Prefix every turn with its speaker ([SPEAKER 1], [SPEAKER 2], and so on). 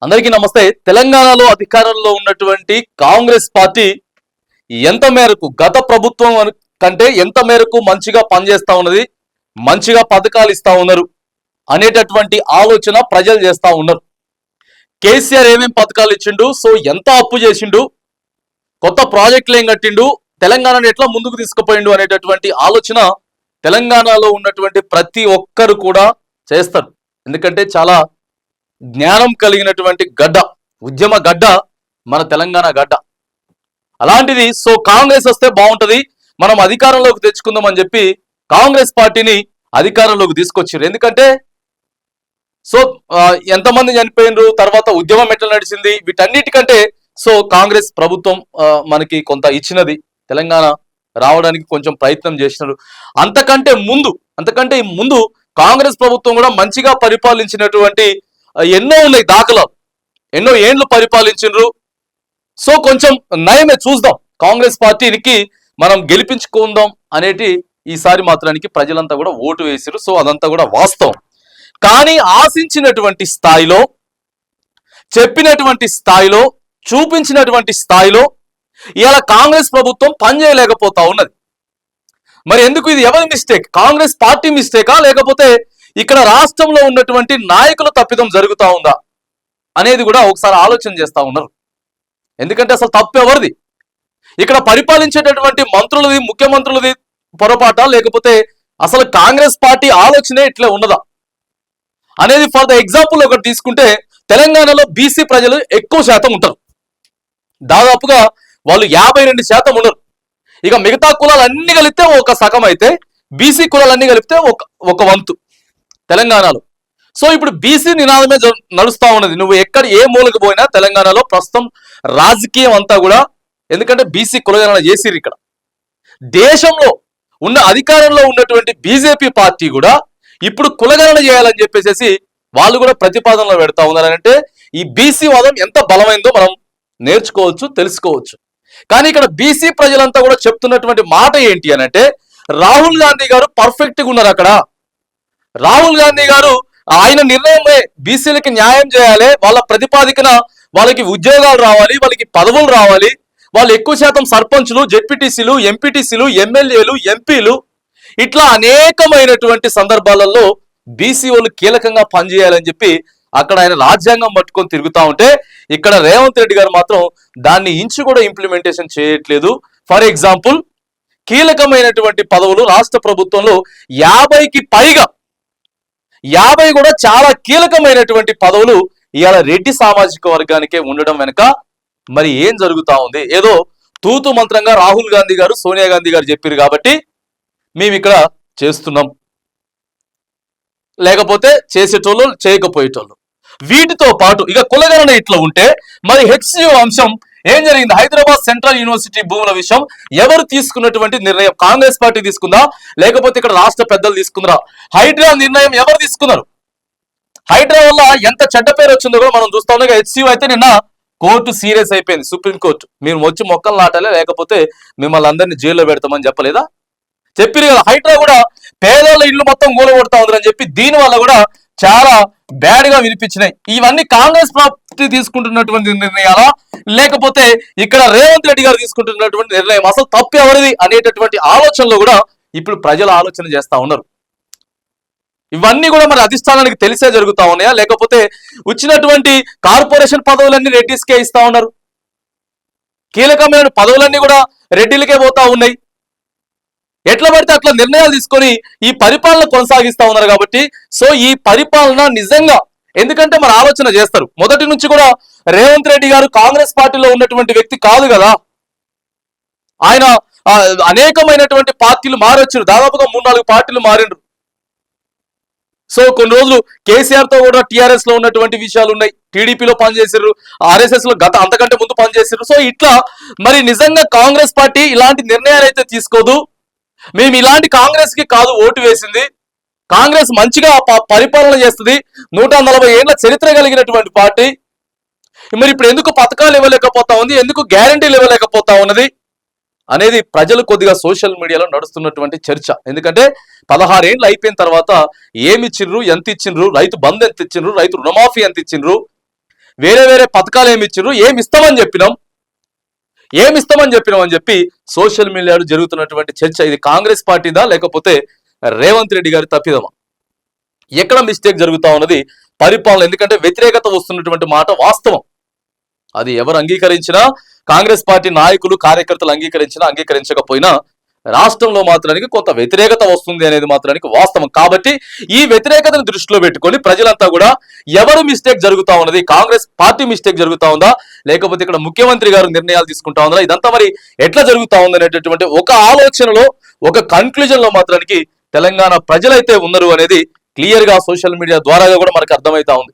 [SPEAKER 1] అందరికీ నమస్తే. తెలంగాణలో అధికారంలో ఉన్నటువంటి కాంగ్రెస్ పార్టీ ఎంత మేరకు గత ప్రభుత్వం కంటే ఎంత మేరకు మంచిగా పనిచేస్తా ఉన్నది, మంచిగా పథకాలు ఇస్తా ఉన్నారు అనేటటువంటి ఆలోచన ప్రజలు చేస్తా ఉన్నారు. కేసీఆర్ ఏమేం పథకాలు ఇచ్చిండు, సో ఎంత అప్పు చేసిండు, కొత్త ప్రాజెక్టులు ఏం కట్టిండు, తెలంగాణను ఎట్లా ముందుకు తీసుకుపోయిండు అనేటటువంటి ఆలోచన తెలంగాణలో ఉన్నటువంటి ప్రతి ఒక్కరు కూడా చేస్తారు. ఎందుకంటే చాలా జ్ఞానం కలిగినటువంటి గడ్డ, ఉద్యమ గడ్డ మన తెలంగాణ గడ్డ. అలాంటిది సో కాంగ్రెస్ వస్తే బాగుంటది, మనం అధికారంలోకి తెచ్చుకుందాం అని చెప్పి కాంగ్రెస్ పార్టీని అధికారంలోకి తీసుకొచ్చారు. ఎందుకంటే సో ఎంతమంది చనిపోయినరు, తర్వాత ఉద్యమం ఎట్లా నడిచింది, వీటన్నిటికంటే సో కాంగ్రెస్ ప్రభుత్వం మనకి కొంత ఇచ్చినది, తెలంగాణ రావడానికి కొంచెం ప్రయత్నం చేసినారు. అంతకంటే ముందు కాంగ్రెస్ ప్రభుత్వం కూడా మంచిగా పరిపాలించినటువంటి ఎన్నో ఉన్నాయి దాఖలాలు, ఎన్నో ఏండ్లు పరిపాలించిండ్రు. సో కొంచెం నయమే చూద్దాం, కాంగ్రెస్ పార్టీకి మనం గెలిపించుకుందాం అనేటి ఈసారి మాత్రానికి ప్రజలంతా కూడా ఓటు వేసారు. సో అదంతా కూడా వాస్తవం. కానీ ఆశించినటువంటి స్థాయిలో, చెప్పినటువంటి స్థాయిలో, చూపించినటువంటి స్థాయిలో ఇలా కాంగ్రెస్ ప్రభుత్వం పనిచేయలేకపోతా ఉన్నది. మరి ఎందుకు? ఇది ఎవరి మిస్టేక్? కాంగ్రెస్ పార్టీ మిస్టేకా, లేకపోతే ఇక్కడ రాష్ట్రంలో ఉన్నటువంటి నాయకుల తప్పిదం జరుగుతూ ఉందా అనేది కూడా ఒకసారి ఆలోచన చేస్తా ఉన్నారు. ఎందుకంటే అసలు తప్పు ఎవరిది? ఇక్కడ పరిపాలించేటటువంటి మంత్రులది, ముఖ్యమంత్రులది పొరపాట, లేకపోతే అసలు కాంగ్రెస్ పార్టీ ఆలోచనే ఇట్లే ఉన్నదా అనేది ఫర్ ద ఎగ్జాంపుల్ ఒకటి తీసుకుంటే, తెలంగాణలో బీసీ ప్రజలు ఎక్కువ శాతం ఉంటారు. దాదాపుగా వాళ్ళు 52% ఉన్నారు. ఇక మిగతా కులాలన్నీ కలిపితే ఒక సగం అయితే, బీసీ కులాలన్నీ కలిపితే ఒక వంతు తెలంగాణలో. సో ఇప్పుడు బీసీ నినాదమే నడుస్తా ఉన్నది. నువ్వు ఎక్కడ ఏ మూలకు పోయినా తెలంగాణలో ప్రస్తుతం రాజకీయం అంతా కూడా, ఎందుకంటే బీసీ కులగణన చేసిరు. ఇక్కడ దేశంలో ఉన్న అధికారంలో ఉన్నటువంటి బీజేపీ పార్టీ కూడా ఇప్పుడు కులగణన చేయాలని చెప్పేసి వాళ్ళు కూడా ప్రతిపాదనలో పెడతా ఉన్నారంటే ఈ బీసీ వాదం ఎంత బలమైందో మనం నేర్చుకోవచ్చు, తెలుసుకోవచ్చు. కానీ ఇక్కడ బీసీ ప్రజలంతా కూడా చెప్తున్నటువంటి మాట ఏంటి అని అంటే, రాహుల్ గాంధీ గారు పర్ఫెక్ట్గా ఉన్నారు. అక్కడ రాహుల్ గాంధీ గారు ఆయన నిర్ణయమే బీసీలకి న్యాయం చేయాలి, వాళ్ళ ప్రతిపాదికన వాళ్ళకి ఉద్యోగాలు రావాలి, వాళ్ళకి పదవులు రావాలి, వాళ్ళు ఎక్కువ శాతం సర్పంచులు, జెడ్పీటీసీలు, ఎంపీటీసీలు, ఎమ్మెల్యేలు, ఎంపీలు, ఇట్లా అనేకమైనటువంటి సందర్భాలలో బీసీ వాళ్ళు కీలకంగా పనిచేయాలని చెప్పి అక్కడ ఆయన రాజ్యాంగం పట్టుకొని తిరుగుతూ ఉంటే, ఇక్కడ రేవంత్ రెడ్డి గారు మాత్రం దాన్ని ఇంచు కూడా ఇంప్లిమెంటేషన్ చేయట్లేదు. ఫర్ ఎగ్జాంపుల్, కీలకమైనటువంటి పదవులు రాష్ట్ర ప్రభుత్వంలో 50కి పైగా, 50 కూడా చాలా కీలకమైనటువంటి పదవులు ఇవాళ రెడ్డి సామాజిక వర్గానికే ఉండడం వెనుక మరి ఏం జరుగుతా ఉంది? ఏదో తూతు మంత్రంగా రాహుల్ గాంధీ గారు, సోనియా గాంధీ గారు చెప్పారు కాబట్టి మేము ఇక్కడ చేస్తున్నాం, లేకపోతే చేసేటోళ్ళు చేయకపోయేటోళ్ళు. వీటితో పాటు ఇక కులగణన ఇట్లా ఉంటే మరి హెచ్సియు అంశం ఏం జరిగింది? హైదరాబాద్ సెంట్రల్ యూనివర్సిటీ భూముల విషయం ఎవరు తీసుకున్నటువంటి నిర్ణయం? కాంగ్రెస్ పార్టీ తీసుకుందా, లేకపోతే ఇక్కడ రాష్ట్ర పెద్దలు తీసుకున్నారా? హైడ్రా నిర్ణయం ఎవరు తీసుకున్నారు? హైడ్రా వల్ల ఎంత చెడ్డ పేరు వచ్చిందో కూడా మనం చూస్తా ఉన్నాం. హెచ్సియు అయితే నిన్న కోర్టు సీరియస్ అయిపోయింది, సుప్రీంకోర్టు. మీరు వచ్చి మొక్కలు నాటాలే, లేకపోతే మిమ్మల్ని అందరినీ జైల్లో పెడతామని చెప్పలేదా? చెప్పిరు కదా. హైడ్రా కూడా పేదోళ్ళ ఇల్లు మొత్తం కూలగొడతా ఉందని చెప్పి దీని వల్ల కూడా చాలా బ్యాడ్ గా వినిపించినాయి. ఇవన్నీ కాంగ్రెస్ పార్టీ తీసుకుంటున్నటువంటి నిర్ణయాలా, లేకపోతే ఇక్కడ రేవంత్ రెడ్డి గారు తీసుకుంటున్నటువంటి నిర్ణయం? అసలు తప్పు ఎవరిది అనేటటువంటి ఆలోచనలో కూడా ఇప్పుడు ప్రజలు ఆలోచన చేస్తా ఉన్నారు. ఇవన్నీ కూడా మరి అధిష్టానానికి తెలిసే జరుగుతా ఉన్నాయా, లేకపోతే వచ్చినటువంటి కార్పొరేషన్ పదవులన్నీ రెడ్డిస్కే ఇస్తా ఉన్నారు? కీలకమైన పదవులన్నీ కూడా రెడ్డిలకే పోతా ఉన్నాయి. ఎట్లా పడితే అట్లా నిర్ణయాలు తీసుకొని ఈ పరిపాలన కొనసాగిస్తా ఉన్నారు. కాబట్టి సో ఈ పరిపాలన నిజంగా, ఎందుకంటే మరి ఆలోచన చేస్తారు. మొదటి నుంచి కూడా రేవంత్ రెడ్డి గారు కాంగ్రెస్ పార్టీలో ఉన్నటువంటి వ్యక్తి కాదు కదా. ఆయన అనేకమైనటువంటి పార్టీలు మారొచ్చారు, దాదాపుగా 3-4 పార్టీలు మారిండ్రు. సో కొన్ని రోజులు కేసీఆర్ తో కూడా టీఆర్ఎస్ లో ఉన్నటువంటి విషయాలు ఉన్నాయి. టీడీపీలో పనిచేసారు, ఆర్ఎస్ఎస్ లో అంతకంటే ముందు పనిచేసారు. సో ఇట్లా మరి నిజంగా కాంగ్రెస్ పార్టీ ఇలాంటి నిర్ణయాలు అయితే తీసుకోదు. మేము ఇలాంటి కాంగ్రెస్ కి కాదు ఓటు వేసింది, కాంగ్రెస్ మంచిగా పరిపాలన చేస్తుంది, 140 ఏళ్ల చరిత్ర కలిగినటువంటి పార్టీ. మరి ఇప్పుడు ఎందుకు పథకాలు ఇవ్వలేకపోతా ఉంది, ఎందుకు గ్యారంటీలు ఇవ్వలేకపోతా ఉన్నది అనేది ప్రజలు కొద్దిగా సోషల్ మీడియాలో నడుస్తున్నటువంటి చర్చ. ఎందుకంటే 16 ఏళ్ళు అయిపోయిన తర్వాత ఏమి ఇచ్చిండ్రు, ఎంత ఇచ్చిండ్రు, రైతు బంధు ఎంత ఇచ్చిండ్రు, రైతు రుణమాఫీ ఎంత ఇచ్చిండ్రు, వేరే వేరే పథకాలు ఏమి ఇచ్చిర్రు, ఏమి ఇస్తామని చెప్పినాం అని చెప్పి సోషల్ మీడియాలో జరుగుతున్నటువంటి చర్చ. ఇది కాంగ్రెస్ పార్టీదా లేకపోతే రేవంత్ రెడ్డి గారి తప్పిదమా? ఎక్కడ మిస్టేక్ జరుగుతా ఉన్నది పరిపాలన? ఎందుకంటే వ్యతిరేకత వస్తున్నటువంటి మాట వాస్తవం. అది ఎవరు అంగీకరించినా, కాంగ్రెస్ పార్టీ నాయకులు కార్యకర్తలు అంగీకరించినా అంగీకరించకపోయినా రాష్ట్రంలో మాత్రానికి కొంత వ్యతిరేకత వస్తుంది అనేది మాత్రానికి వాస్తవం. కాబట్టి ఈ వ్యతిరేకతను దృష్టిలో పెట్టుకొని ప్రజలంతా కూడా ఎవరు మిస్టేక్ జరుగుతా ఉన్నది, కాంగ్రెస్ పార్టీ మిస్టేక్ జరుగుతా ఉందా లేకపోతే ఇక్కడ ముఖ్యమంత్రి గారు నిర్ణయాలు తీసుకుంటా ఉందా, ఇదంతా మరి ఎట్లా జరుగుతా ఉంది అనేటటువంటి ఒక ఆలోచనలో, ఒక కన్క్లూజన్ లో మాత్రానికి తెలంగాణ ప్రజలైతే ఉన్నారు అనేది క్లియర్ గా సోషల్ మీడియా ద్వారా కూడా మనకు అర్థమైతా ఉంది.